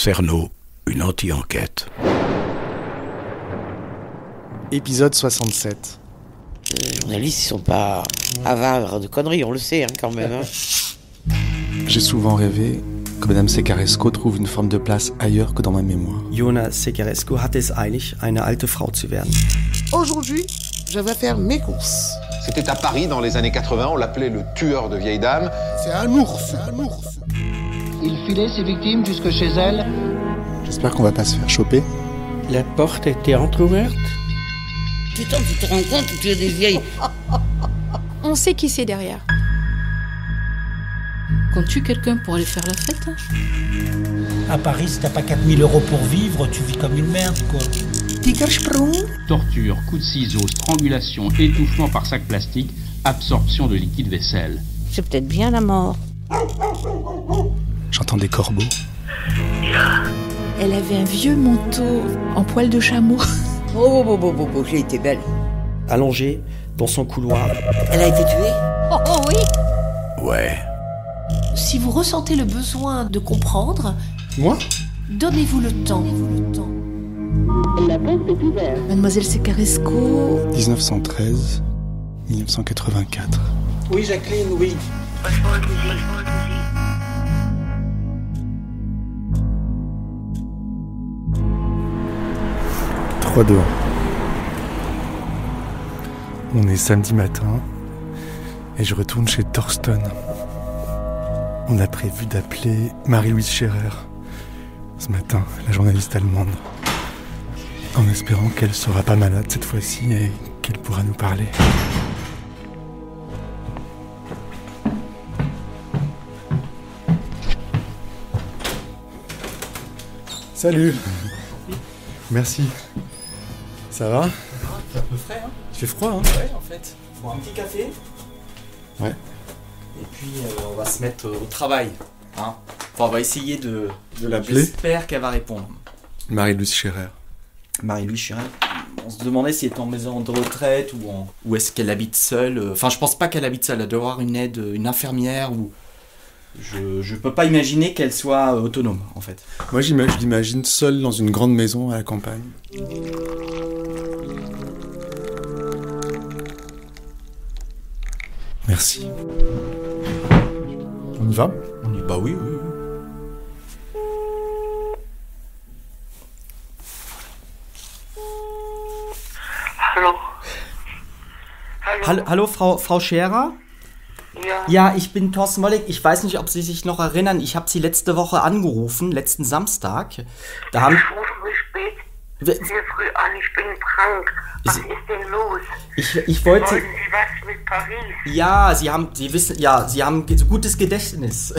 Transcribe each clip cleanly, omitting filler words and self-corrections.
Cerno, une anti-enquête. Épisode 67. Les journalistes, ils sont pas avares de conneries, on le sait quand même. J'ai souvent rêvé que Madame Secaresco trouve une forme de place ailleurs que dans ma mémoire. Jonas Secaresco hatte es eilig, eine alte Frau zu werden. Aujourd'hui, je vais faire mes courses. C'était à Paris dans les années 80, on l'appelait le tueur de vieilles dames. C'est un ours, un ours. Il filait ses victimes jusque chez elles. J'espère qu'on va pas se faire choper. La porte était entrouverte. Putain, tu te rends compte que tu es des vieilles. On sait qui c'est derrière. Qu'on tue quelqu'un pour aller faire la fête. À Paris, si t'as pas 4 000 € pour vivre, tu vis comme une merde, quoi. Torture, coups de ciseaux, strangulation, étouffement par sac plastique, absorption de liquide vaisselle. C'est peut-être bien la mort. J'entends des corbeaux. Elle avait un vieux manteau en poil de chameau. Oh, j'ai été belle. Allongée dans son couloir. Elle a été tuée? Oh oui. Ouais. Si vous ressentez le besoin de comprendre, Moi ? donnez-vous le temps. Mademoiselle Secaresco. 1913, 1984. Oui, Jacqueline, oui. Trois dehors. On est samedi matin et je retourne chez Thorsten. On a prévu d'appeler Marie-Louise Scherer ce matin, la journaliste allemande, en espérant qu'elle sera pas malade cette fois-ci et qu'elle pourra nous parler. Salut. Merci. Ça va ? C'est un peu frais, hein? Il fait froid, hein ? Ouais, en fait. Faut un petit café. Ouais. Et puis, on va se mettre au travail. Hein? Enfin, on va essayer de l'appeler. J'espère qu'elle va répondre. Marie-Louise Scherer. Marie-Louise Scherer. On se demandait si elle est en maison de retraite ou est-ce qu'elle habite seule. Enfin, je pense pas qu'elle habite seule. Elle doit avoir une aide, une infirmière ou... Je peux pas imaginer qu'elle soit autonome, en fait. Moi, je l'imagine seule dans une grande maison à la campagne. Merci. On y va ? On dit bah oui. Hallo, Frau Scherer? Ja, ich bin Thorsten Mollig. Ich weiß nicht, ob Sie sich noch erinnern. Ich habe Sie letzte Woche angerufen, letzten Samstag. Da haben... Ich rufe mich spät, sehr früh an. Ich bin krank. Was ist denn los? Ich wollte... Wollten Sie was mit Paris? Ja, Sie haben so gutes Gedächtnis.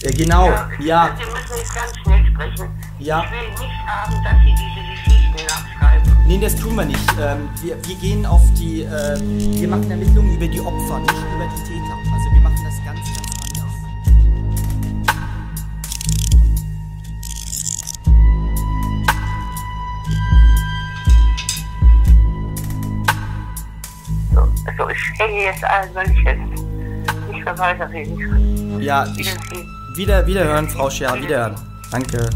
Ja, genau. Ja. Sie müssen jetzt ganz schnell sprechen. Ja. Ich will nicht haben, dass Sie diese Geschichten nachschreiben. Nee, das tun wir nicht. Wir gehen auf die... wir machen Ermittlungen über die Opfer, nicht über die Täter. Also wir machen das ganz anders. Also ich hänge jetzt an, weil ich jetzt nicht mehr weiterreden kann. Ja, wiederhören, Frau Scherer, wiederhören. Danke.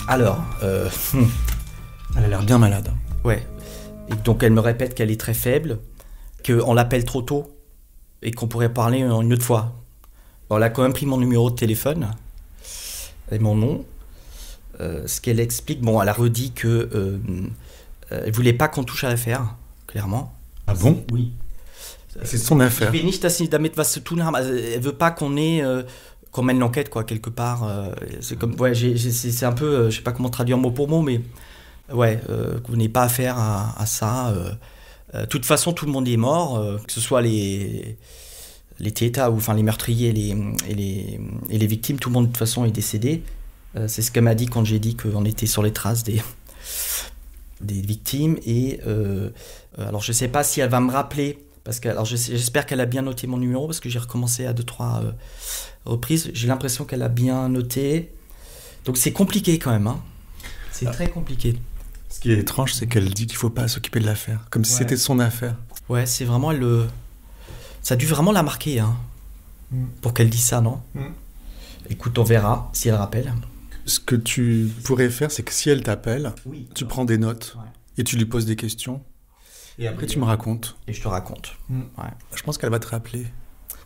Alors, Elle a l'air bien malade. Ouais. Et donc elle me répète qu'elle est très faible, qu'on l'appelle trop tôt et qu'on pourrait parler une autre fois. Bon, elle a quand même pris mon numéro de téléphone et mon nom. Ce qu'elle explique, bon, elle a redit que elle voulait pas qu'on touche à l'affaire, clairement. Ah bon ? Oui. C'est son affaire. Ich will nicht, dass sie damit was zu tun haben. Also, elle veut pas qu'on mène l'enquête, quoi, quelque part. C'est comme, ouais, c'est un peu, je sais pas comment traduire mot pour mot, mais ouais, qu'on n'ait pas affaire à ça. De toute façon, tout le monde est mort, que ce soit les Täter ou enfin les meurtriers et les victimes, tout le monde de toute façon est décédé. C'est ce qu'elle m'a dit quand j'ai dit qu'on était sur les traces des victimes. Et alors je sais pas si elle va me rappeler, parce que alors j'espère qu'elle a bien noté mon numéro, parce que j'ai recommencé à 2-3 reprises. J'ai l'impression qu'elle a bien noté. Donc c'est compliqué quand même, hein. C'est très compliqué. Ce qui est étrange, c'est qu'elle dit qu'il ne faut pas s'occuper de l'affaire, comme si c'était son affaire. Ouais, c'est vraiment ça a dû vraiment la marquer, hein, pour qu'elle dise ça, non ? Écoute, on verra si elle rappelle. Ce que tu pourrais faire, c'est que si elle t'appelle, tu prends des notes et tu lui poses des questions. Et après, tu me racontes. Et je te raconte. Ouais. Je pense qu'elle va te rappeler.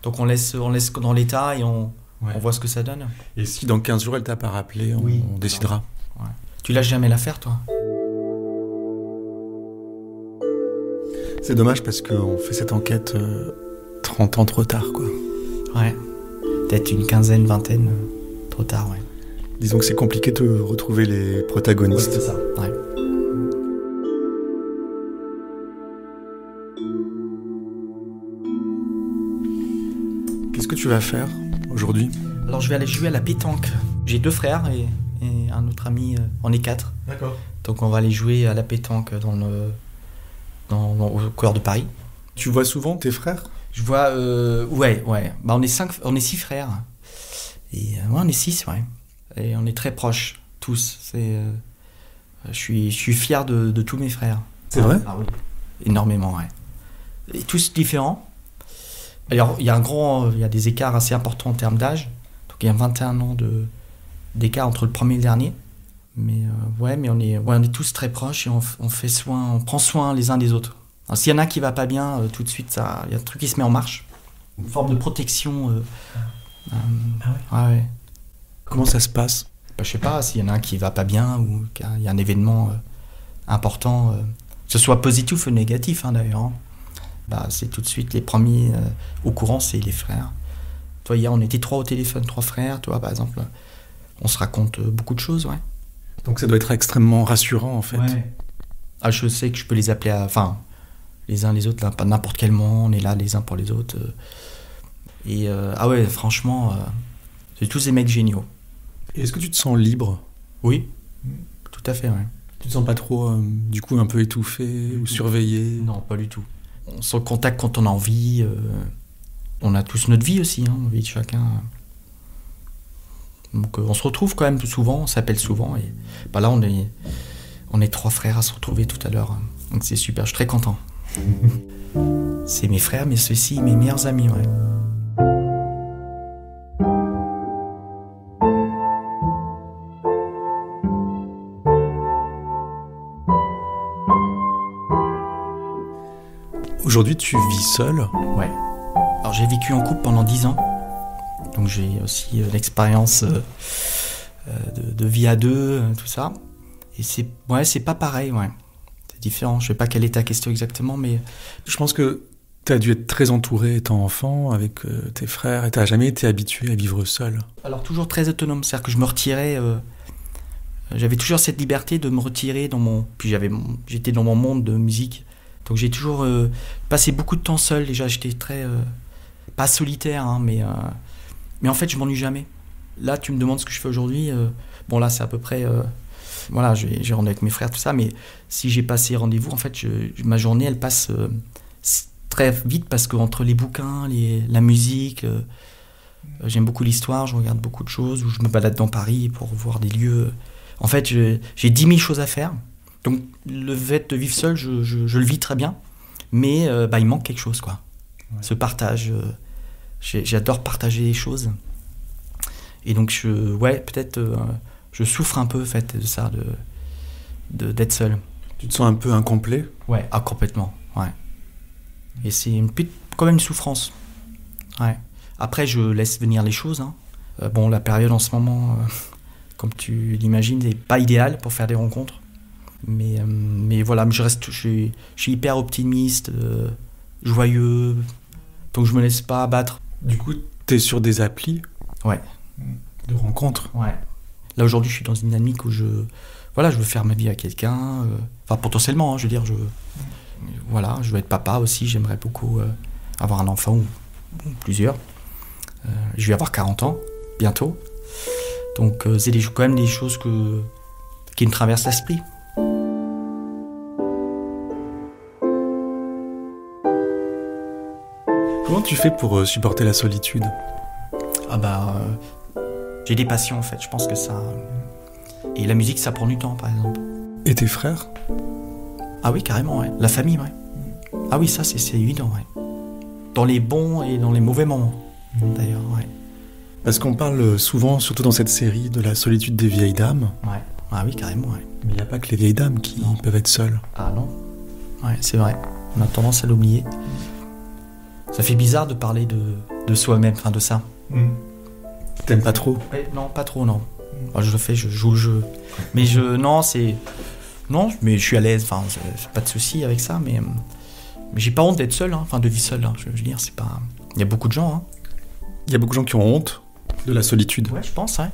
Donc on laisse dans l'état et on voit ce que ça donne. Et si dans 15 jours elle t'a pas rappelé, on décidera. Ouais. Tu lâches jamais l'affaire, toi? C'est dommage parce qu'on fait cette enquête 30 ans trop tard, quoi. Ouais. Peut-être une quinzaine, vingtaine, trop tard, ouais. Disons que c'est compliqué de retrouver les protagonistes. Ouais, c'est ça, ouais. Qu'est-ce que tu vas faire aujourd'hui? Alors je vais aller jouer à la pétanque. J'ai 2 frères et un autre ami, on est 4. D'accord. Donc on va aller jouer à la pétanque au cœur de Paris. Tu vois souvent tes frères? Je vois, ouais. Bah on est 6 frères. Et on est 6, ouais. Et on est très proches, tous. Je suis fier de tous mes frères. C'est vrai? Ah oui. Énormément, ouais. Et tous différents. Alors, il y a des écarts assez importants en termes d'âge. Donc, il y a 21 ans d'écart entre le premier et le dernier. Mais on est tous très proches et on prend soin les uns des autres. Alors, s'il y en a qui va pas bien, tout de suite, il y a un truc qui se met en marche. Une forme de protection. Ouais. Comment ça se passe? Je sais pas, s'il y en a un qui va pas bien ou qu'il y a un événement important, que ce soit positif ou négatif, d'ailleurs. C'est tout de suite les premiers au courant, c'est les frères. Toi, hier, on était 3 au téléphone, 3 frères. Toi, par exemple, on se raconte beaucoup de choses, ouais. Donc ça doit être extrêmement rassurant, en fait. Ouais. Ah, je sais que je peux les appeler les uns les autres, pas n'importe quel moment, on est là les uns pour les autres. Ouais, franchement, c'est tous des mecs géniaux. Et est-ce que tu te sens libre? Oui, tout à fait, ouais. Tu te sens pas trop, du coup, un peu étouffé ou surveillé? Non, pas du tout. On se contacte quand on a envie. On a tous notre vie aussi, la vie de chacun. Donc on se retrouve quand même souvent, on s'appelle souvent. Et là, on est 3 frères à se retrouver tout à l'heure. Donc c'est super, je suis très content. C'est mes frères, mais ceux-ci, mes meilleurs amis, ouais. Aujourd'hui, tu vis seul? Ouais. Alors j'ai vécu en couple pendant 10 ans. Donc j'ai aussi l'expérience de vie à 2, tout ça. Et c'est pas pareil, ouais. C'est différent. Je sais pas quelle est ta question exactement, mais... Je pense que tu as dû être très entouré étant enfant avec tes frères et tu n'as jamais été habitué à vivre seul. Alors toujours très autonome. C'est-à-dire que je me retirais... j'avais toujours cette liberté de me retirer dans mon... Puis j'étais dans mon monde de musique. Donc j'ai toujours passé beaucoup de temps seul. Déjà, j'étais très... pas solitaire, mais en fait, je m'ennuie jamais. Là, tu me demandes ce que je fais aujourd'hui. Là, c'est à peu près... j'ai rendez-vous avec mes frères, tout ça. Mais si j'ai passé rendez-vous, en fait, ma journée, elle passe très vite parce qu'entre les bouquins, la musique... j'aime beaucoup l'histoire, je regarde beaucoup de choses, ou je me balade dans Paris pour voir des lieux. En fait, j'ai 10 000 choses à faire. Donc, le fait de vivre seul, je le vis très bien. Mais il manque quelque chose, quoi. Ouais. Ce partage. J'adore partager les choses. Et donc, peut-être, je souffre un peu, en fait, de ça, d'être seul. Tu te sens un peu incomplet? Ouais, complètement, ouais. Et c'est quand même une souffrance. Ouais. Après, je laisse venir les choses. La période en ce moment, comme tu l'imagines, n'est pas idéale pour faire des rencontres. Mais voilà, je suis hyper optimiste, joyeux, donc je me laisse pas abattre. Du coup, t'es sur des applis? Ouais. De rencontres? Ouais. Là, aujourd'hui, je suis dans une dynamique où je veux faire ma vie à quelqu'un, potentiellement, je veux dire, je veux être papa aussi, j'aimerais beaucoup avoir un enfant ou plusieurs. Je vais avoir 40 ans, bientôt. Donc, c'est quand même des choses qui me traversent l'esprit. Comment tu fais pour supporter la solitude? J'ai des passions, en fait, je pense que ça... Et la musique, ça prend du temps, par exemple. Et tes frères? Ah oui, carrément, ouais. La famille, ouais. Ah oui, ça, c'est évident, ouais. Dans les bons et dans les mauvais moments, d'ailleurs, ouais. Parce qu'on parle souvent, surtout dans cette série, de la solitude des vieilles dames. Ouais. Ah oui, carrément, ouais. Mais il n'y a pas que les vieilles dames qui peuvent être seules. Ah non. Ouais, c'est vrai. On a tendance à l'oublier. Ça fait bizarre de parler de soi-même, enfin de ça. T'aimes pas trop? Non, pas trop, non. Moi, je le fais, je joue le jeu. Mais non, mais je suis à l'aise, enfin, j'ai pas de souci avec ça, mais j'ai pas honte d'être seul, hein. Enfin, de vivre seul, hein. Je veux dire, c'est pas... Il y a beaucoup de gens, hein. Il y a beaucoup de gens qui ont honte de la solitude. Ouais, je pense, ouais.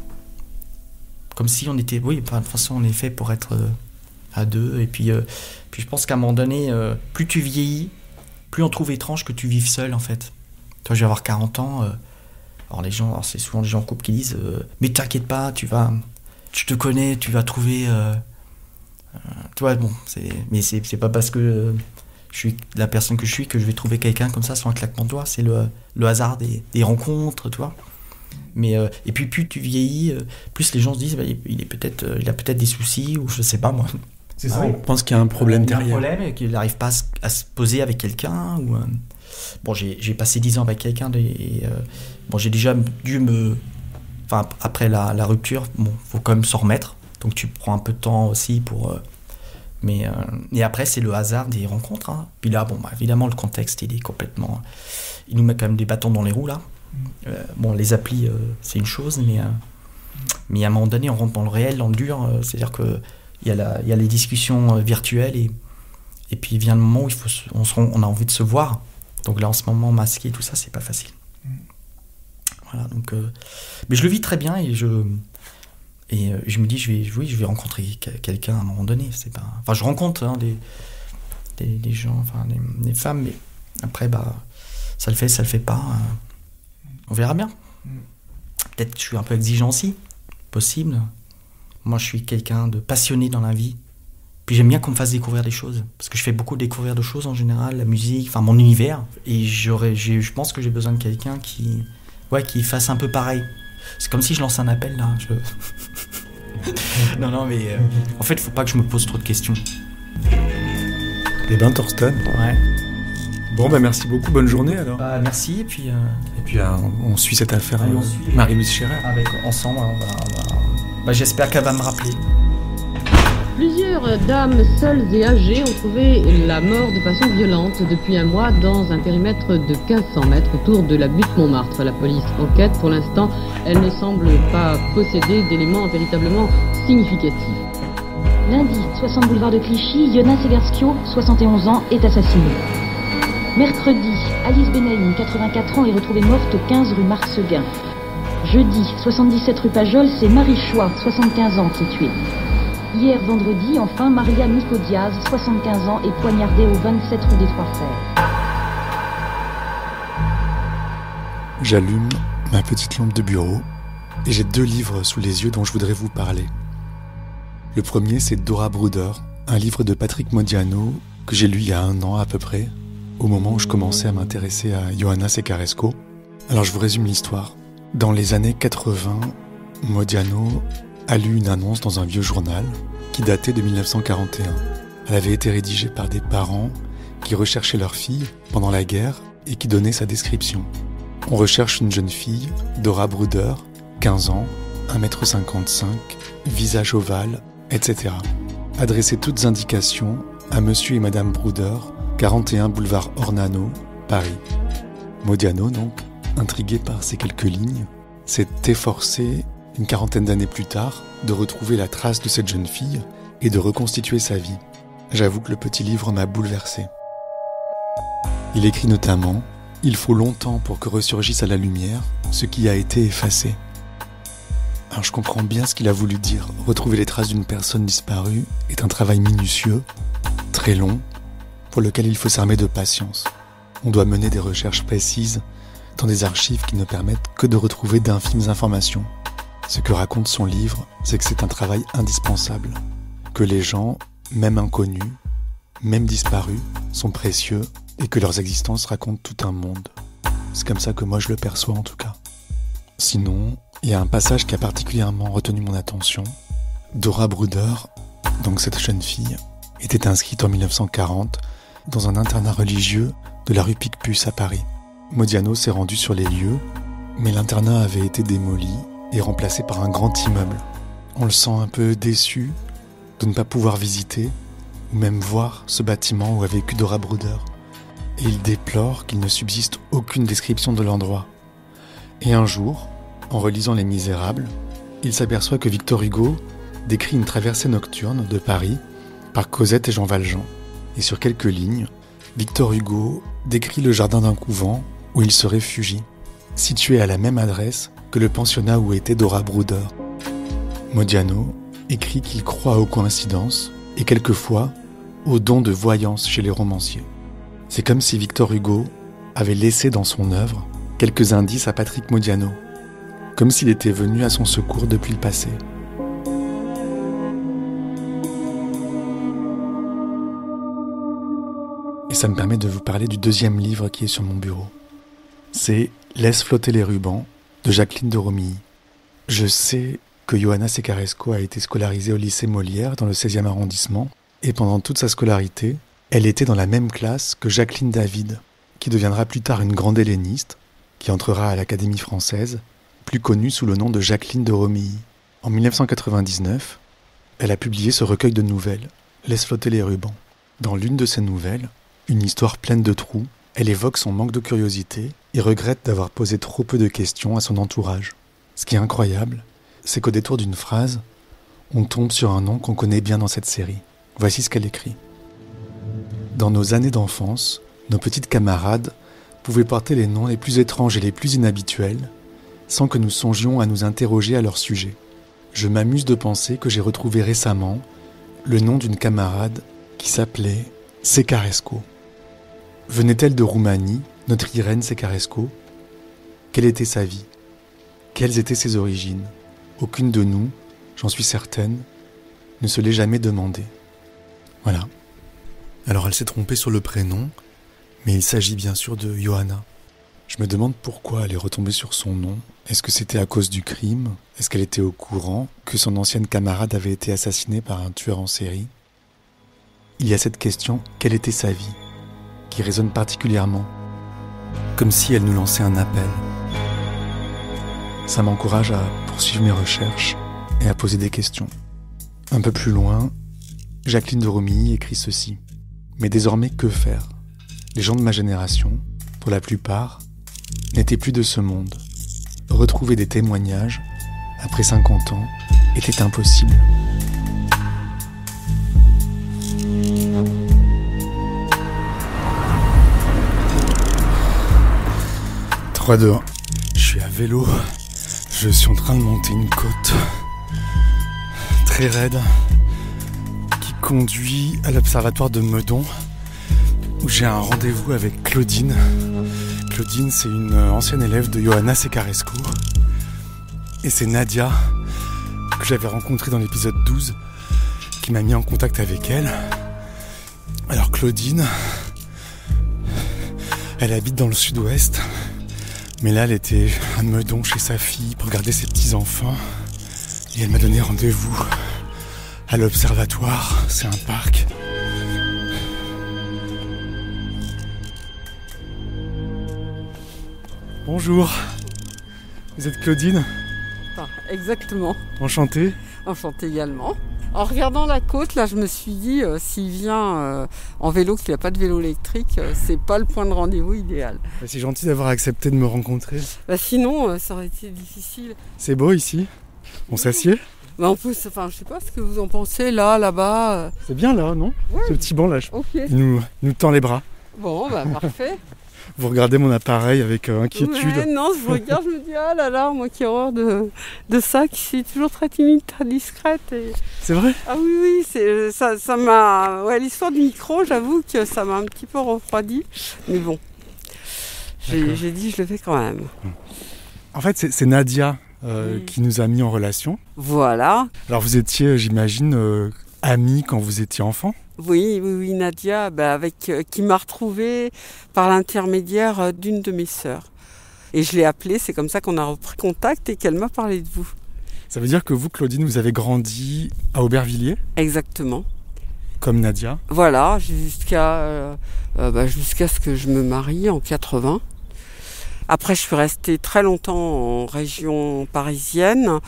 Comme si on était... Oui, de toute façon, on est fait pour être à deux, et puis je pense qu'à un moment donné, plus tu vieillis, plus on trouve étrange que tu vives seul, en fait. Toi, je vais avoir 40 ans... Alors c'est souvent les gens en couple qui disent mais t'inquiète pas, tu te connais, tu vas trouver tu vois, bon, mais c'est pas parce que je suis la personne que je suis que je vais trouver quelqu'un comme ça sans un claquement de doigts. C'est le hasard des rencontres, tu vois. Mais et puis plus tu vieillis, plus les gens se disent il a peut-être des soucis, ou je sais pas moi. C'est ça. On pense qu'il y a un problème derrière. Il y a un problème et qu'il n'arrive pas à se poser avec quelqu'un, ou bon, j'ai passé 10 ans avec quelqu'un et bon, j'ai déjà dû enfin, après la rupture, bon, faut quand même s'en remettre. Donc tu prends un peu de temps aussi pour... et après, c'est le hasard des rencontres, hein. Puis là, bon, bah, évidemment, le contexte, il est complètement... Il nous met quand même des bâtons dans les roues, là. Bon, les applis, c'est une chose, mais à un moment donné, on rentre dans le réel, dans le dur. C'est-à-dire qu'il y a les discussions virtuelles et puis il vient le moment où on a envie de se voir. Donc là, en ce moment, masqué, tout ça, c'est pas facile. Voilà, donc... mais je le vis très bien et je me dis, je vais rencontrer quelqu'un à un moment donné. C'est pas... Enfin, je rencontre des gens, enfin, des femmes, mais après, bah, ça le fait pas. On verra bien. Peut-être que je suis un peu exigeant aussi. Possible. Moi, je suis quelqu'un de passionné dans la vie. Puis j'aime bien qu'on me fasse découvrir des choses. Parce que je fais beaucoup découvrir de choses en général, la musique, enfin mon univers. Et je pense que j'ai besoin de quelqu'un qui fasse un peu pareil. C'est comme si je lance un appel là. Non, mais en fait, il faut pas que je me pose trop de questions. Eh ben, Thorsten. Ouais. Bon, bah merci beaucoup, bonne journée alors. Bah, merci, et puis on suit cette affaire. Marie-Louise Scherer. Ensemble, on va... j'espère qu'elle va me rappeler. Plusieurs dames seules et âgées ont trouvé la mort de façon violente depuis un mois dans un périmètre de 1500 mètres autour de la butte Montmartre. La police enquête. Pour l'instant, elle ne semble pas posséder d'éléments véritablement significatifs. Lundi, 60 boulevard de Clichy, Yona Segerskio, 71 ans, est assassinée. Mercredi, Alice Benaïm, 84 ans, est retrouvée morte au 15 rue Marseguin. Jeudi, 77 rue Pajol, c'est Marie Choix, 75 ans, qui est tuée. Hier, vendredi, enfin, Maria Nico Diaz, 75 ans, est poignardée au 27 rue des Trois Frères. J'allume ma petite lampe de bureau et j'ai 2 livres sous les yeux dont je voudrais vous parler. Le premier, c'est Dora Bruder, un livre de Patrick Modiano que j'ai lu il y a 1 an à peu près, au moment où je commençais à m'intéresser à Johanna Secaresco. Alors je vous résume l'histoire. Dans les années 80, Modiano a lu une annonce dans un vieux journal qui datait de 1941. Elle avait été rédigée par des parents qui recherchaient leur fille pendant la guerre et qui donnaient sa description. On recherche une jeune fille, Dora Bruder, 15 ans, 1m55, visage ovale, etc. Adressez toutes indications à Monsieur et Madame Bruder, 41 boulevard Ornano, Paris. Modiano, donc, intrigué par ces quelques lignes, s'est efforcé, une quarantaine d'années plus tard, de retrouver la trace de cette jeune fille et de reconstituer sa vie. J'avoue que le petit livre m'a bouleversé. Il écrit notamment « Il faut longtemps pour que ressurgisse à la lumière ce qui a été effacé ». Alors je comprends bien ce qu'il a voulu dire. Retrouver les traces d'une personne disparue est un travail minutieux, très long, pour lequel il faut s'armer de patience. On doit mener des recherches précises dans des archives qui ne permettent que de retrouver d'infimes informations. Ce que raconte son livre, c'est que c'est un travail indispensable, que les gens, même inconnus, même disparus, sont précieux et que leurs existences racontent tout un monde. C'est comme ça que moi je le perçois en tout cas. Sinon, il y a un passage qui a particulièrement retenu mon attention. Dora Bruder, donc cette jeune fille, était inscrite en 1940 dans un internat religieux de la rue Picpus à Paris. Modiano s'est rendu sur les lieux, Mais l'internat avait été démoli et remplacé par un grand immeuble. On le sent un peu déçu de ne pas pouvoir visiter ou même voir ce bâtiment où a vécu Dora Bruder. Et il déplore qu'il ne subsiste aucune description de l'endroit. Et un jour, en relisant Les Misérables, il s'aperçoit que Victor Hugo décrit une traversée nocturne de Paris par Cosette et Jean Valjean. Et sur quelques lignes, Victor Hugo décrit le jardin d'un couvent où il se réfugie, situé à la même adresse que le pensionnat où était Dora Bruder. Modiano écrit qu'il croit aux coïncidences et quelquefois aux dons de voyance chez les romanciers. C'est comme si Victor Hugo avait laissé dans son œuvre quelques indices à Patrick Modiano, comme s'il était venu à son secours depuis le passé. Et ça me permet de vous parler du deuxième livre qui est sur mon bureau. C'est « Laisse flotter les rubans » de Jacqueline de Romilly. Je sais que Johanna Secaresco a été scolarisée au lycée Molière dans le 16e arrondissement, et pendant toute sa scolarité, elle était dans la même classe que Jacqueline David, qui deviendra plus tard une grande helléniste, qui entrera à l'Académie française, plus connue sous le nom de Jacqueline de Romilly. En 1999, elle a publié ce recueil de nouvelles, « Laisse flotter les rubans ». Dans l'une de ces nouvelles, une histoire pleine de trous, elle évoque son manque de curiosité et regrette d'avoir posé trop peu de questions à son entourage. Ce qui est incroyable, c'est qu'au détour d'une phrase, on tombe sur un nom qu'on connaît bien dans cette série. Voici ce qu'elle écrit. Dans nos années d'enfance, nos petites camarades pouvaient porter les noms les plus étranges et les plus inhabituels, sans que nous songions à nous interroger à leur sujet. Je m'amuse de penser que j'ai retrouvé récemment le nom d'une camarade qui s'appelait Secaresco. Venait-elle de Roumanie, notre Irène Secaresco ? Quelle était sa vie ? Quelles étaient ses origines ? Aucune de nous, j'en suis certaine, ne se l'est jamais demandé. Voilà. Alors elle s'est trompée sur le prénom, mais il s'agit bien sûr de Johanna. Je me demande pourquoi elle est retombée sur son nom. Est-ce que c'était à cause du crime ? Est-ce qu'elle était au courant que son ancienne camarade avait été assassinée par un tueur en série ? Il y a cette question, quelle était sa vie ? Qui résonne particulièrement, comme si elle nous lançait un appel. Ça m'encourage à poursuivre mes recherches et à poser des questions. Un peu plus loin, Jacqueline de Romilly écrit ceci. Mais désormais, que faire ? Les gens de ma génération, pour la plupart, n'étaient plus de ce monde. Retrouver des témoignages, après 50 ans, était impossible. Je suis à vélo, je suis en train de monter une côte très raide qui conduit à l'observatoire de Meudon où j'ai un rendez-vous avec Claudine. Claudine, c'est une ancienne élève de Johanna Secaresco et c'est Nadia que j'avais rencontrée dans l'épisode 12 qui m'a mis en contact avec elle. Alors Claudine, elle habite dans le sud-ouest. Mais là, elle était à Meudon chez sa fille pour garder ses petits-enfants. Et elle m'a donné rendez-vous à l'observatoire. C'est un parc. Bonjour. Vous êtes Claudine ? Exactement. Enchantée. Enchantée également. En regardant la côte, là, je me suis dit, s'il vient en vélo, qu'il n'a pas de vélo électrique, c'est pas le point de rendez-vous idéal. C'est gentil d'avoir accepté de me rencontrer. Sinon, ça aurait été difficile. C'est beau ici ? On s'assied ? On peut, je sais pas ce que vous en pensez, là-bas. C'est bien là, non ? Ouais. Ce petit banc là, okay. il nous tend les bras. Bon, parfait. Vous regardez mon appareil avec inquiétude. Ouais, non, je regarde, je me dis, ah là là, moi qui ai horreur de ça, qui suis toujours très timide, très discrète. Et... C'est vrai ? Ah oui, ça m'a... Ouais, l'histoire du micro, j'avoue que ça m'a un petit peu refroidi. Mais bon, j'ai dit, je le fais quand même. En fait, c'est Nadia qui nous a mis en relation. Voilà. Alors vous étiez, j'imagine, amis quand vous étiez enfant ? Oui, Nadia, qui m'a retrouvée par l'intermédiaire d'une de mes sœurs. Et je l'ai appelée, c'est comme ça qu'on a repris contact et qu'elle m'a parlé de vous. Ça veut dire que vous, Claudine, vous avez grandi à Aubervilliers ? Exactement. Comme Nadia ? Voilà, jusqu'à ce que je me marie en 80. Après, je suis restée très longtemps en région parisienne.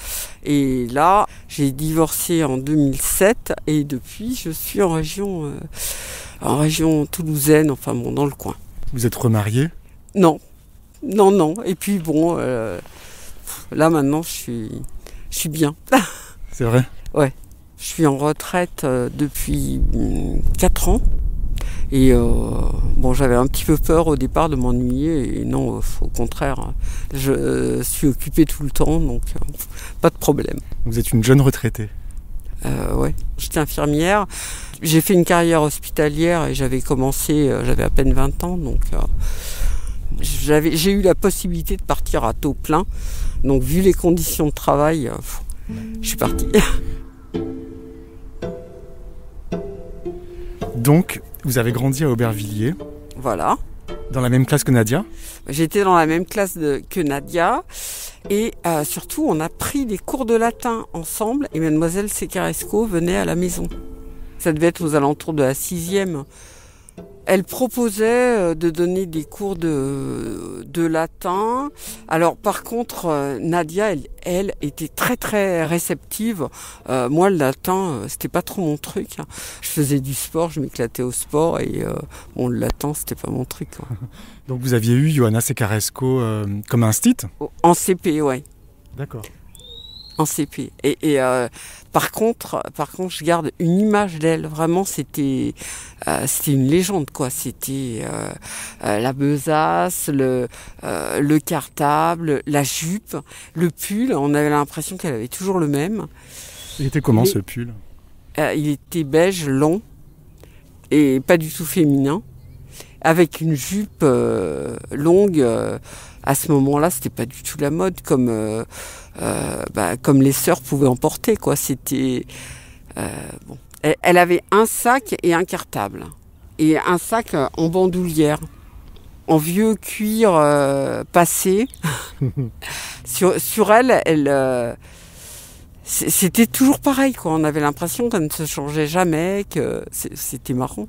Et là, j'ai divorcé en 2007. Et depuis, je suis en région toulousaine, enfin bon, dans le coin. Vous êtes remariée ? Non. Et puis bon, là maintenant, je suis bien. C'est vrai ? Ouais. Je suis en retraite depuis 4 ans. Et j'avais un petit peu peur au départ de m'ennuyer. Et non, au contraire, je suis occupée tout le temps, donc pas de problème. Vous êtes une jeune retraitée ? Ouais, j'étais infirmière. J'ai fait une carrière hospitalière et j'avais à peine 20 ans, donc j'ai eu la possibilité de partir à taux plein. Donc vu les conditions de travail, je suis partie. Donc, vous avez grandi à Aubervilliers. Voilà. Dans la même classe que Nadia ? J'étais dans la même classe que Nadia. Et surtout, on a pris des cours de latin ensemble. Et mademoiselle Secaresco venait à la maison. Ça devait être aux alentours de la 6e. Elle proposait de donner des cours de latin. Alors par contre, Nadia, elle était très très réceptive. Moi, le latin, c'était pas trop mon truc. Je faisais du sport, je m'éclatais au sport et le latin, c'était pas mon truc. Donc vous aviez eu Johanna Secaresco comme instit ? En CP, ouais. D'accord. En CP. Et par contre, je garde une image d'elle. Vraiment, c'était une légende, quoi. C'était la besace, le cartable, la jupe, le pull. On avait l'impression qu'elle avait toujours le même. Il était comment ce pull ? Il était beige, long et pas du tout féminin, avec une jupe longue. À ce moment-là, c'était pas du tout la mode comme les sœurs pouvaient en porter, quoi. C'était Elle avait un sac et un cartable et un sac en bandoulière, en vieux cuir passé. sur elle, c'était toujours pareil, quoi. On avait l'impression qu'elle ne se changeait jamais, que c'était marrant.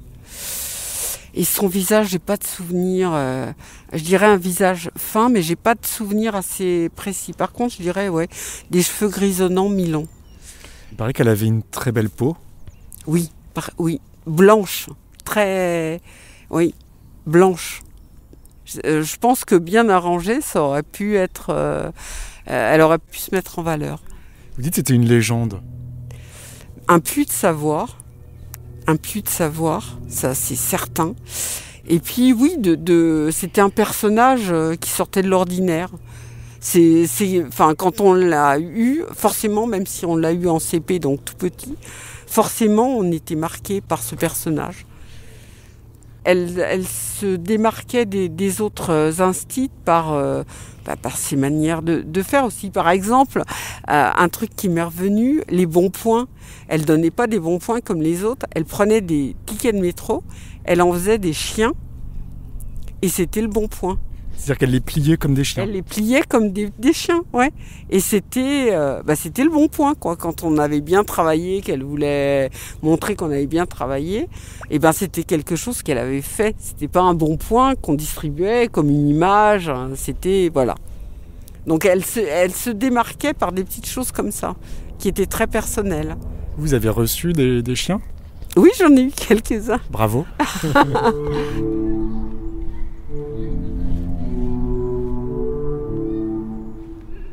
Et son visage, j'ai pas de souvenir. Je dirais un visage fin, mais j'ai pas de souvenir assez précis. Par contre, je dirais, des cheveux grisonnants mi-longs. Il paraît qu'elle avait une très belle peau. Oui, blanche, blanche. Je pense que bien arrangée, ça aurait pu être. Elle aurait pu se mettre en valeur. Vous dites que c'était une légende. Un puits de savoir, ça c'est certain. Et puis oui, c'était un personnage qui sortait de l'ordinaire. Quand on l'a eu, forcément, même si on l'a eu en CP, donc tout petit, forcément on était marqué par ce personnage. Elle se démarquait des autres instits par ses manières de faire aussi. Par exemple, un truc qui m'est revenu, les bons points. Elle donnait pas des bons points comme les autres. Elle prenait des tickets de métro, elle en faisait des chiens et c'était le bon point. C'est-à-dire qu'elle les pliait comme des chiens. Elle les pliait comme des chiens, ouais. Et c'était le bon point, quoi. Quand on avait bien travaillé, qu'elle voulait montrer qu'on avait bien travaillé, c'était quelque chose qu'elle avait fait. C'était pas un bon point qu'on distribuait comme une image. C'était, voilà. Donc elle se démarquait par des petites choses comme ça, qui étaient très personnelles. Vous avez reçu des chiens ? Oui, j'en ai eu quelques-uns. Bravo.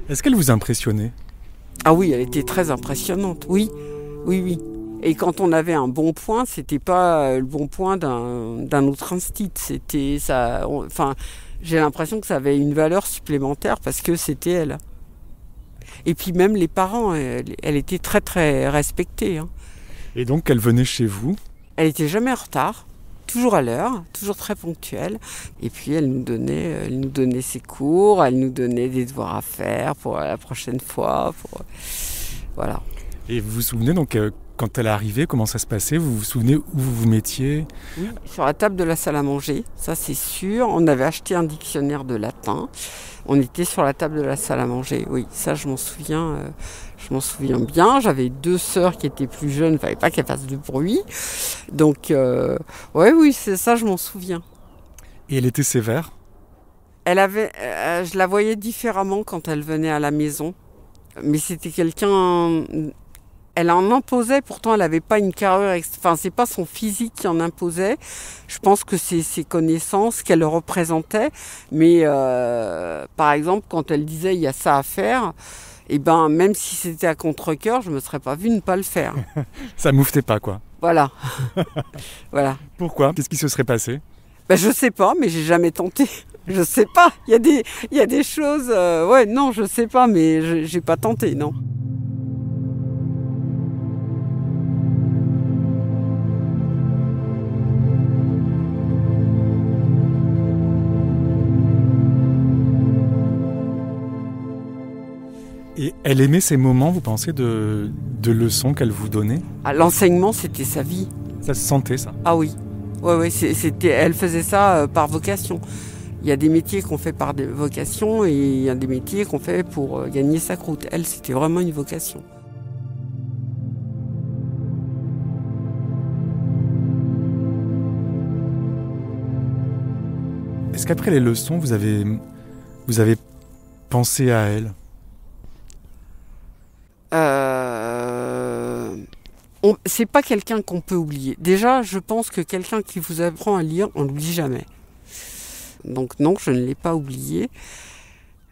Est-ce qu'elle vous impressionnait ? Ah oui, elle était très impressionnante, oui. Et quand on avait un bon point, c'était pas le bon point d'un autre instit. C'était ça. J'ai l'impression que ça avait une valeur supplémentaire parce que c'était elle. Et puis même les parents, elle était très très respectée. Hein. Et donc elle venait chez vous ? Elle était jamais en retard. Toujours à l'heure, toujours très ponctuelle. Et puis elle nous donnait ses cours, elle nous donnait des devoirs à faire pour la prochaine fois. Voilà. Et vous vous souvenez donc quand elle est arrivée, comment ça se passait ? Vous vous souvenez où vous vous mettiez ? Oui, sur la table de la salle à manger, ça c'est sûr. On avait acheté un dictionnaire de latin. On était sur la table de la salle à manger. Oui, ça je m'en souviens. Je m'en souviens bien. J'avais 2 sœurs qui étaient plus jeunes. Il ne fallait pas qu'elles fassent de bruit. Donc, oui, c'est ça, je m'en souviens. Et elle était sévère ? Je la voyais différemment quand elle venait à la maison. Mais c'était quelqu'un... Elle en imposait, pourtant elle n'avait pas une carrure... Enfin, c'est pas son physique qui en imposait. Je pense que c'est ses connaissances qu'elle représentait. Mais par exemple, quand elle disait « il y a ça à faire », eh ben, même si c'était à contre-cœur, je ne me serais pas vue ne pas le faire. Ça mouftait pas, quoi. Voilà. Voilà. Pourquoi ? Qu'est-ce qui se serait passé ? Je sais pas, mais j'ai jamais tenté. Je sais pas. Il y a des choses... ouais, non, je sais pas, mais j'ai pas tenté, non. Et elle aimait ces moments, vous pensez, de leçons qu'elle vous donnait ? L'enseignement, c'était sa vie. Ça se sentait, ça ? Ah oui. Ouais, elle faisait ça par vocation. Il y a des métiers qu'on fait par vocation et il y a des métiers qu'on fait pour gagner sa croûte. Elle, c'était vraiment une vocation. Est-ce qu'après les leçons, vous avez pensé à elle ? C'est pas quelqu'un qu'on peut oublier. Déjà, je pense que quelqu'un qui vous apprend à lire, on l'oublie jamais. Donc non, je ne l'ai pas oublié.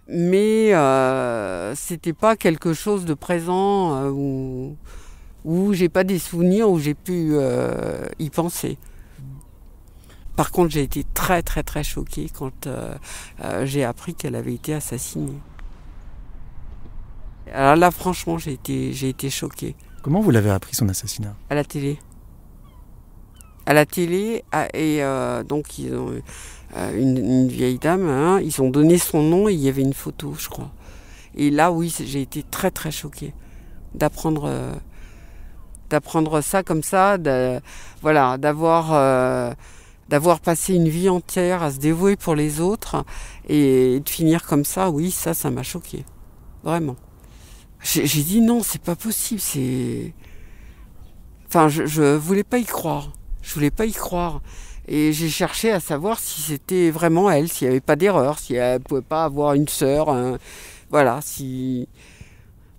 Mais c'était pas quelque chose de présent où j'ai pas des souvenirs où j'ai pu y penser. Par contre, j'ai été très très très choquée quand j'ai appris qu'elle avait été assassinée. Alors là, franchement, j'ai été choquée. Comment vous l'avez appris, son assassinat ? À la télé. À la télé, et donc ils ont une vieille dame, hein, ils ont donné son nom et il y avait une photo, je crois. Et là, oui, j'ai été très très choquée d'apprendre ça comme ça, voilà, d'avoir passé une vie entière à se dévouer pour les autres et de finir comme ça, oui, ça m'a choquée, vraiment. J'ai dit non, c'est pas possible, Enfin, je voulais pas y croire. Je voulais pas y croire. Et j'ai cherché à savoir si c'était vraiment elle, s'il n'y avait pas d'erreur, si elle pouvait pas avoir une sœur, voilà, si...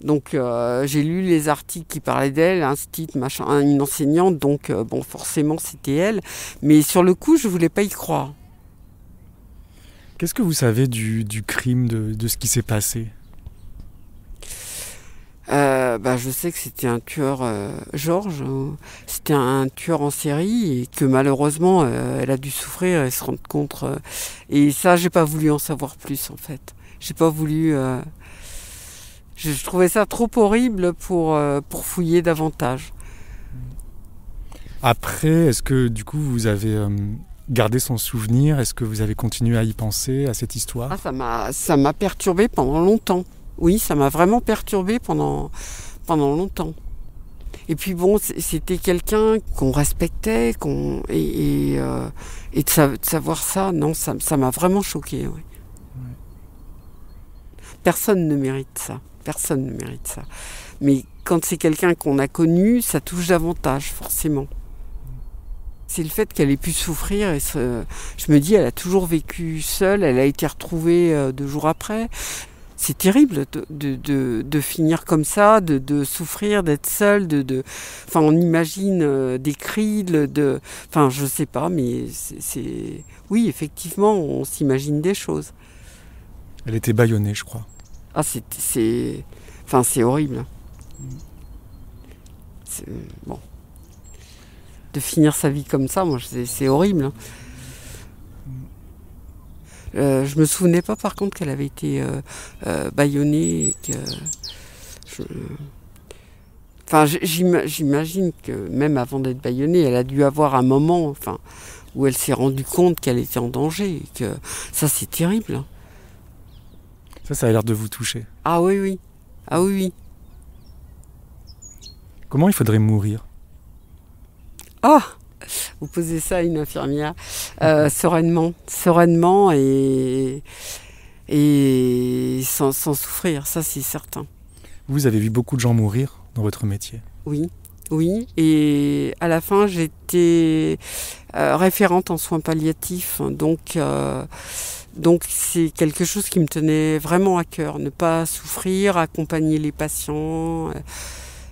Donc j'ai lu les articles qui parlaient d'elle, un titre, machin, une enseignante, donc bon, forcément c'était elle. Mais sur le coup, je voulais pas y croire. Qu'est-ce que vous savez du crime, de ce qui s'est passé ? Je sais que c'était un tueur, Georges, c'était un tueur en série et que malheureusement elle a dû souffrir et se rendre compte. Et ça, j'ai pas voulu en savoir plus en fait. J'ai pas voulu. Je trouvais ça trop horrible pour fouiller davantage. Après, est-ce que du coup vous avez gardé son souvenir ? Est-ce que vous avez continué à y penser, à cette histoire ? Ça m'a perturbée pendant longtemps. Oui, ça m'a vraiment perturbée pendant longtemps. Et puis bon, c'était quelqu'un qu'on respectait, et de savoir ça, non, ça m'a vraiment choquée. Oui. Ouais. Personne ne mérite ça. Personne ne mérite ça. Mais quand c'est quelqu'un qu'on a connu, ça touche davantage, forcément. C'est le fait qu'elle ait pu souffrir. Et je me dis, elle a toujours vécu seule, elle a été retrouvée 2 jours après. C'est terrible de finir comme ça, de souffrir, d'être seule, enfin, on imagine des cris, enfin, je sais pas, mais oui, effectivement, on s'imagine des choses. Elle était bâillonnée, je crois. Ah, c'est horrible. Bon. De finir sa vie comme ça, moi, c'est horrible. Je me souvenais pas par contre qu'elle avait été bâillonnée et que j'imagine que même avant d'être bâillonnée, elle a dû avoir un moment, enfin, où elle s'est rendue compte qu'elle était en danger et que ça, c'est terrible. Ça a l'air de vous toucher. Ah oui. Ah oui. Comment il faudrait mourir ? Ah, vous posez ça à une infirmière, sereinement et sans souffrir, ça c'est certain. Vous avez vu beaucoup de gens mourir dans votre métier ? Oui, et à la fin j'étais référente en soins palliatifs, donc Donc c'est quelque chose qui me tenait vraiment à cœur, ne pas souffrir, accompagner les patients.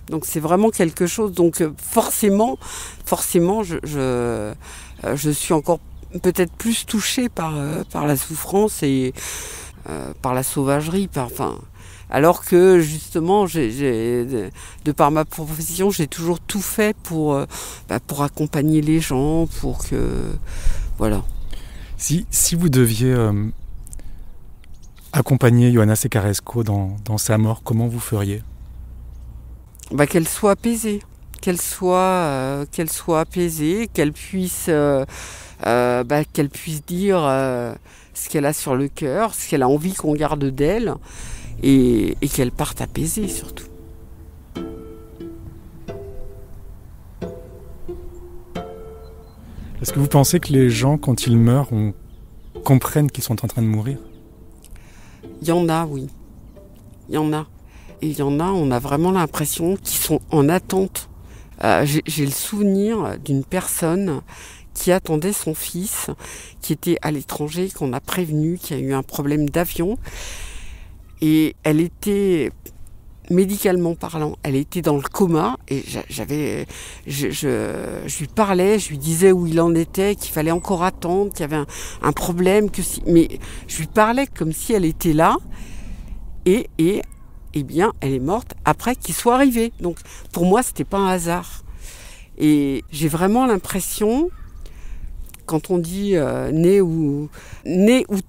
Donc c'est vraiment quelque chose. Donc forcément, je suis encore peut-être plus touchée par la souffrance et par la sauvagerie. Alors que justement, de par ma profession, j'ai toujours tout fait pour accompagner les gens, pour que voilà. Si vous deviez accompagner Johanna Secaresco dans sa mort, comment vous feriez ? Qu'elle soit apaisée, qu'elle soit apaisée, qu'elle puisse dire ce qu'elle a sur le cœur, ce qu'elle a envie qu'on garde d'elle, et qu'elle parte apaisée surtout. Est-ce que vous pensez que les gens, quand ils meurent, comprennent qu'ils sont en train de mourir ? Il y en a, oui. Il y en a. Et il y en a, on a vraiment l'impression qu'ils sont en attente. J'ai le souvenir d'une personne qui attendait son fils, qui était à l'étranger, qu'on a prévenu, qui a eu un problème d'avion. Et elle était, médicalement parlant, elle était dans le coma. Et je lui parlais, je lui disais où il en était, qu'il fallait encore attendre, qu'il y avait un problème. Mais je lui parlais comme si elle était là. Et eh bien, elle est morte après qu'il soit arrivé. Donc, pour moi, c'était pas un hasard. Et j'ai vraiment l'impression, quand on dit né où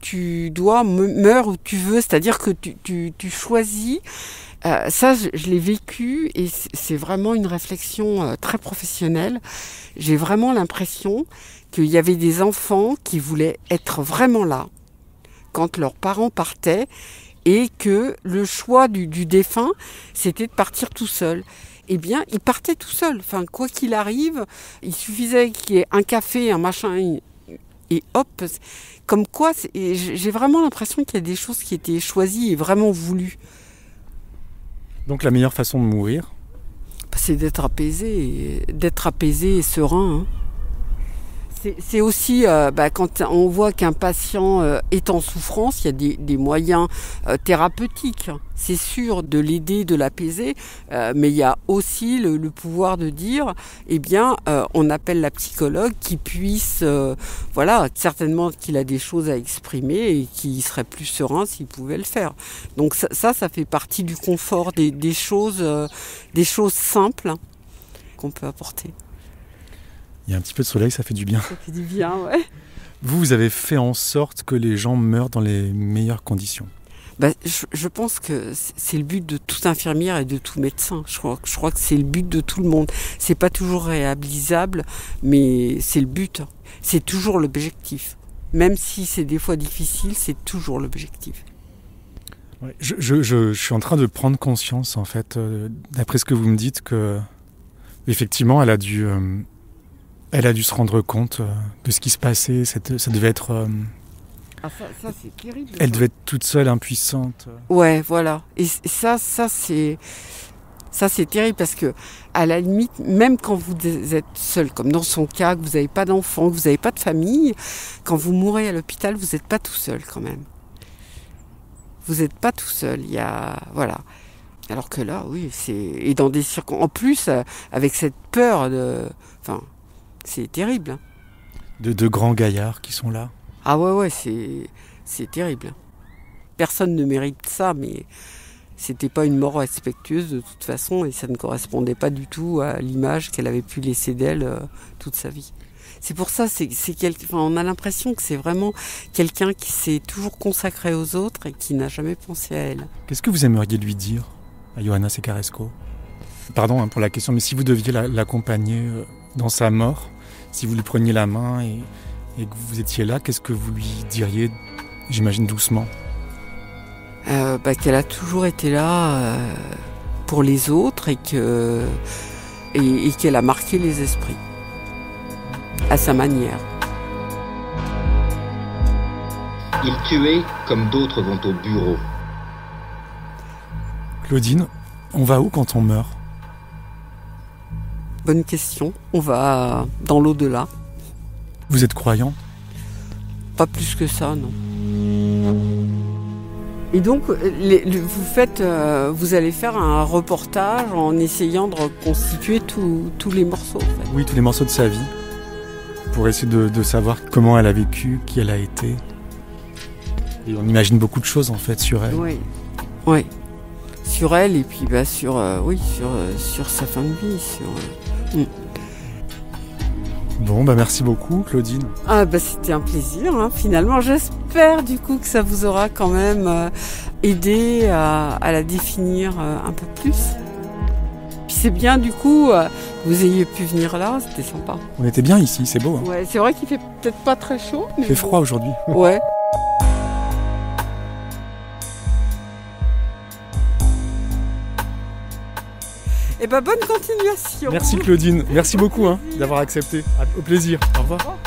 tu dois, meurs où tu veux, c'est-à-dire que tu choisis. Ça, je l'ai vécu et c'est vraiment une réflexion très professionnelle. J'ai vraiment l'impression qu'il y avait des enfants qui voulaient être vraiment là quand leurs parents partaient. Et que le choix du défunt, c'était de partir tout seul. Eh bien, il partait tout seul. Enfin, quoi qu'il arrive, il suffisait qu'il y ait un café, un machin, et hop. Comme quoi, j'ai vraiment l'impression qu'il y a des choses qui étaient choisies et vraiment voulues. Donc la meilleure façon de mourir ? C'est d'être apaisé et serein. Hein. C'est aussi, quand on voit qu'un patient est en souffrance, il y a des moyens thérapeutiques. C'est sûr de l'aider, de l'apaiser, mais il y a aussi le pouvoir de dire, on appelle la psychologue qui puisse, certainement qu'il a des choses à exprimer et qu'il serait plus serein s'il pouvait le faire. Donc ça fait partie du confort des choses simples qu'on peut apporter. Il y a un petit peu de soleil, ça fait du bien. Ça fait du bien, ouais. Vous avez fait en sorte que les gens meurent dans les meilleures conditions. Je pense que c'est le but de toute infirmière et de tout médecin. Je crois que c'est le but de tout le monde. C'est pas toujours réalisable, mais c'est le but. C'est toujours l'objectif. Même si c'est des fois difficile, c'est toujours l'objectif. Ouais, je suis en train de prendre conscience, en fait, d'après ce que vous me dites, que effectivement, elle a dû se rendre compte de ce qui se passait. Ça devait être... ça c'est terrible. Elle devait être toute seule, impuissante. Ouais, voilà. Et ça c'est terrible parce que, à la limite, même quand vous êtes seul, comme dans son cas, que vous n'avez pas d'enfant, que vous n'avez pas de famille, quand vous mourrez à l'hôpital, vous n'êtes pas tout seul quand même. Vous n'êtes pas tout seul. Il y a... Voilà. Alors que là, oui, c'est... Et dans des circonstances... En plus, avec cette peur de... Enfin... C'est terrible. De grands gaillards qui sont là. Ah ouais, c'est terrible. Personne ne mérite ça, mais c'était pas une mort respectueuse de toute façon et ça ne correspondait pas du tout à l'image qu'elle avait pu laisser d'elle toute sa vie. C'est pour ça, on a l'impression que c'est vraiment quelqu'un qui s'est toujours consacré aux autres et qui n'a jamais pensé à elle. Qu'est-ce que vous aimeriez lui dire à Johanna Secaresco ? Pardon pour la question, mais si vous deviez l'accompagner dans sa mort, si vous lui preniez la main et que vous étiez là, qu'est-ce que vous lui diriez, j'imagine doucement ? Qu'elle a toujours été là pour les autres et qu'elle a marqué les esprits à sa manière. Il tuait comme d'autres vont au bureau. Claudine, on va où quand on meurt ? Bonne question. On va dans l'au-delà. Vous êtes croyant ? Pas plus que ça, non. Et donc, vous allez faire un reportage en essayant de reconstituer tous les morceaux. En fait. Oui, tous les morceaux de sa vie, pour essayer de savoir comment elle a vécu, qui elle a été. Et on imagine beaucoup de choses en fait sur elle. Oui. Sur elle et puis sur sa fin de vie. Bon, merci beaucoup, Claudine. C'était un plaisir, hein. Finalement. J'espère du coup que ça vous aura quand même aidé à la définir un peu plus. Puis c'est bien du coup que vous ayez pu venir là, c'était sympa. On était bien ici, c'est beau. Hein. Ouais, c'est vrai qu'il fait peut-être pas très chaud. Il fait froid aujourd'hui. Ouais. Et bonne continuation. Merci Claudine, merci beaucoup d'avoir accepté. Au plaisir, au revoir.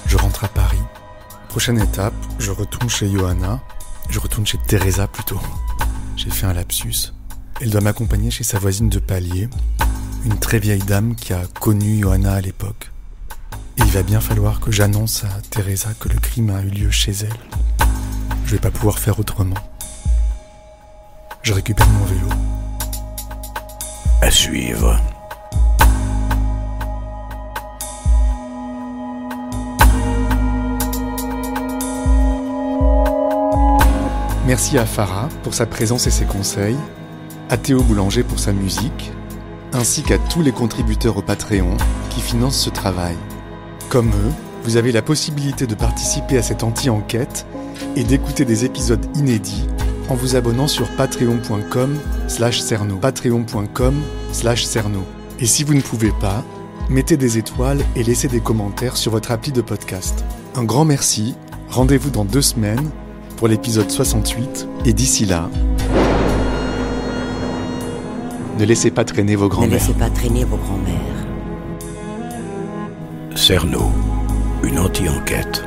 Je rentre à Paris. Prochaine étape, je retourne chez Johanna. Je retourne chez Teresa plutôt. J'ai fait un lapsus. Elle doit m'accompagner chez sa voisine de palier, une très vieille dame qui a connu Johanna à l'époque. Et il va bien falloir que j'annonce à Teresa que le crime a eu lieu chez elle. Je vais pas pouvoir faire autrement. Je récupère mon vélo. À suivre. Merci à Farah pour sa présence et ses conseils, à Théo Boulanger pour sa musique, ainsi qu'à tous les contributeurs au Patreon qui financent ce travail. Comme eux, vous avez la possibilité de participer à cette anti-enquête et d'écouter des épisodes inédits en vous abonnant sur patreon.com/cerno. Patreon.com/cerno. Et si vous ne pouvez pas, mettez des étoiles et laissez des commentaires sur votre appli de podcast. Un grand merci, rendez-vous dans 2 semaines pour l'épisode 68, et d'ici là, ne laissez pas traîner vos grands-mères. Ne laissez pas traîner vos grands-mères. Cerno, une anti-enquête.